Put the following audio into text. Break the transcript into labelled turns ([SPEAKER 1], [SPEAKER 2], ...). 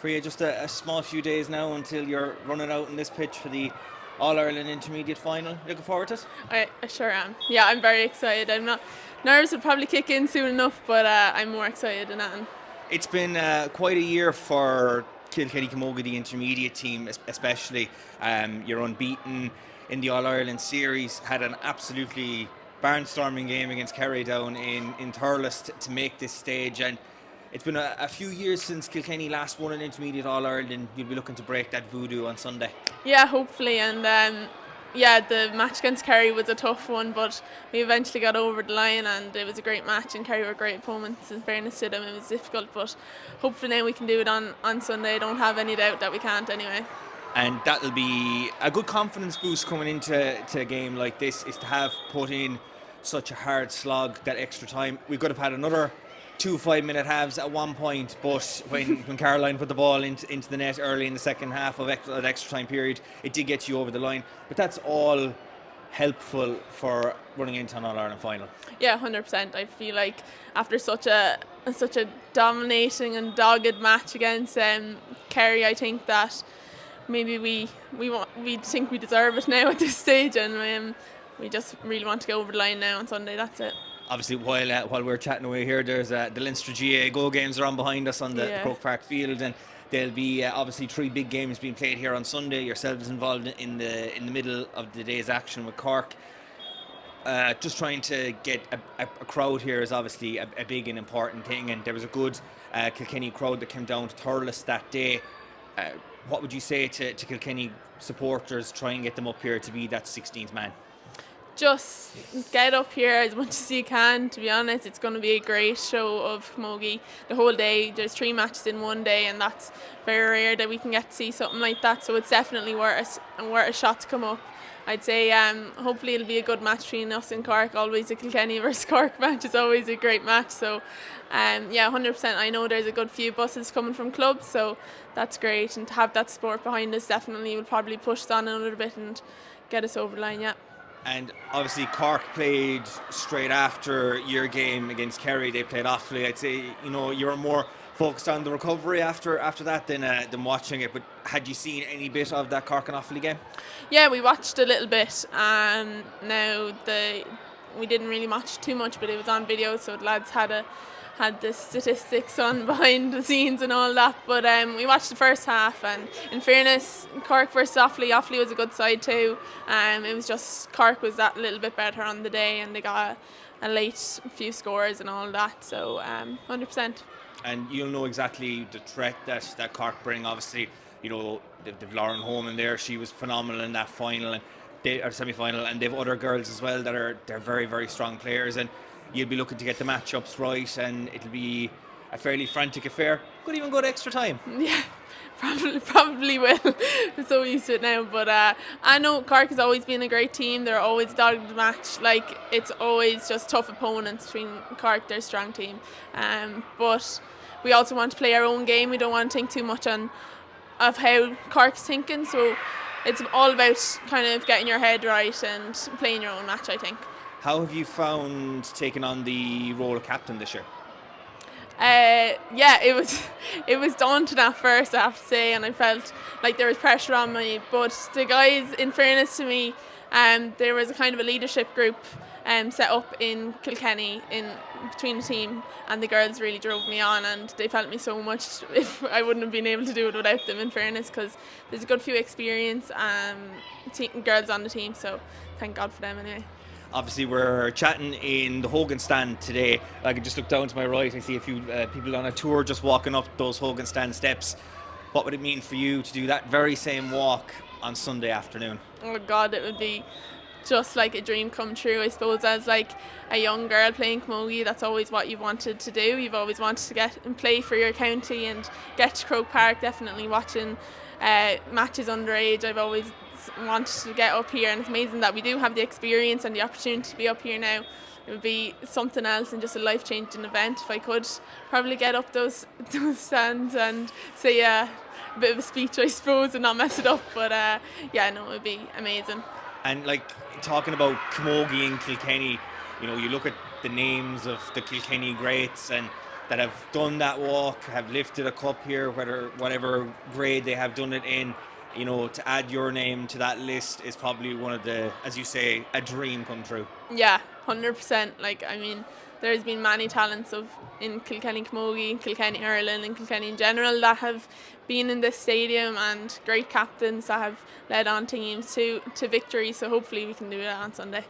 [SPEAKER 1] Cria, just a small few days now until you're running out in this pitch for the All-Ireland Intermediate Final. Looking forward to it?
[SPEAKER 2] I sure am. Yeah, I'm very excited. I'm not nerves will probably kick in soon enough, but I'm more excited than that.
[SPEAKER 1] It's been quite a year for Kilkenny Camogie, the intermediate team especially. You're unbeaten in the All-Ireland series, had an absolutely barnstorming game against Kerry down in Thurles to make this stage, and it's been a few years since Kilkenny last won an intermediate All-Ireland. You'll be looking to break that voodoo on Sunday.
[SPEAKER 2] Yeah, hopefully, and the match against Kerry was a tough one, but we eventually got over the line, and it was a great match, and Kerry were great opponents. In fairness to them, it was difficult, but hopefully now we can do it on Sunday. I don't have any doubt that we can't anyway.
[SPEAKER 1] And that'll be a good confidence boost coming into a game like this, is to have put in such a hard slog that extra time. We could have had another 2 5-minute halves at one point, but when Caroline put the ball into the net early in the second half of that extra time period, it did get you over the line. But that's all helpful for running into an All-Ireland final.
[SPEAKER 2] Yeah, 100%. I feel like after such a dominating and dogged match against Kerry, I think that maybe we think we deserve it now at this stage, and we just really want to go over the line now on Sunday. That's it.
[SPEAKER 1] Obviously, while we're chatting away here, there's the Leinster GA Go games are on behind us on the Croke Park field, and there'll be obviously 3 big games being played here on Sunday. Yourselves involved in the middle of the day's action with Cork. Just trying to get a crowd here is obviously a big and important thing, and there was a good Kilkenny crowd that came down to Thurles that day. What would you say to Kilkenny supporters, try and get them up here to be that 16th man?
[SPEAKER 2] Just get up here as much as you can. To be honest, it's going to be a great show of camogie the whole day. There's 3 matches in one day, and that's very rare that we can get to see something like that, so it's definitely worth a shot to come up. I'd say hopefully it'll be a good match between us and Cork. Always a Kilkenny versus Cork match is always a great match, so 100%. I know there's a good few buses coming from clubs, so that's great, and to have that support behind us definitely will probably push us on a little bit and get us over the line.
[SPEAKER 1] And obviously Cork played straight after your game against Kerry. They played awfully. I'd say you were more focused on the recovery after that than watching it. But had you seen any bit of that Cork and Offaly game?
[SPEAKER 2] Yeah, we watched a little bit. We didn't really watch too much, but it was on video, so the lads had the statistics on behind the scenes and all that, but we watched the first half, and in fairness, Cork versus Offaly was a good side too. It was just Cork was that little bit better on the day, and they got a late few scores and all that, so 100%.
[SPEAKER 1] And you'll know exactly the threat that Cork bring. Obviously, they've Lauren Holman there. She was phenomenal in that final and semi-final, and they've other girls as well they're very, very strong players, and you'll be looking to get the matchups right, and it'll be a fairly frantic affair. Could even go to extra time.
[SPEAKER 2] Yeah, probably will. I'm so used to it now, but I know Cork has always been a great team. They're always dogged the match. Like, it's always just tough opponents between Cork. They're a strong team, but we also want to play our own game. We don't want to think too much of how Cork's thinking. So it's all about kind of getting your head right and playing your own match, I think.
[SPEAKER 1] How have you found taking on the role of captain this year?
[SPEAKER 2] It was daunting at first, I have to say, and I felt like there was pressure on me. But the guys, in fairness to me, there was a kind of a leadership group set up in Kilkenny in between the team, and the girls really drove me on, and they felt me so much. If I wouldn't have been able to do it without them, in fairness, because there's a good few experienced girls on the team, so thank God for them anyway.
[SPEAKER 1] Obviously, we're chatting in the Hogan stand today. I can just look down to my right. I see a few people on a tour just walking up those Hogan stand steps. What would it mean for you to do that very same walk on Sunday afternoon?
[SPEAKER 2] Oh God, it would be just like a dream come true. I suppose as like a young girl playing camogie, that's always what you've wanted to do. You've always wanted to get and play for your county and get to Croke Park. Definitely watching matches underage, I've always wanted to get up here, and it's amazing that we do have the experience and the opportunity to be up here now. It would be something else and just a life-changing event if I could probably get up those stands and say a bit of a speech, I suppose, and not mess it up, but it would be amazing.
[SPEAKER 1] And like, talking about camogie in Kilkenny, you look at the names of the Kilkenny greats, and that have done that walk, have lifted a cup here, whatever grade they have done it in. You know, to add your name to that list is probably one of the, as you say, a dream come true.
[SPEAKER 2] Yeah, 100%. Like, I mean, there's been many talents in Kilkenny Camogie, Kilkenny Ireland, and Kilkenny in general that have been in this stadium, and great captains that have led on teams to victory. So hopefully we can do that on Sunday.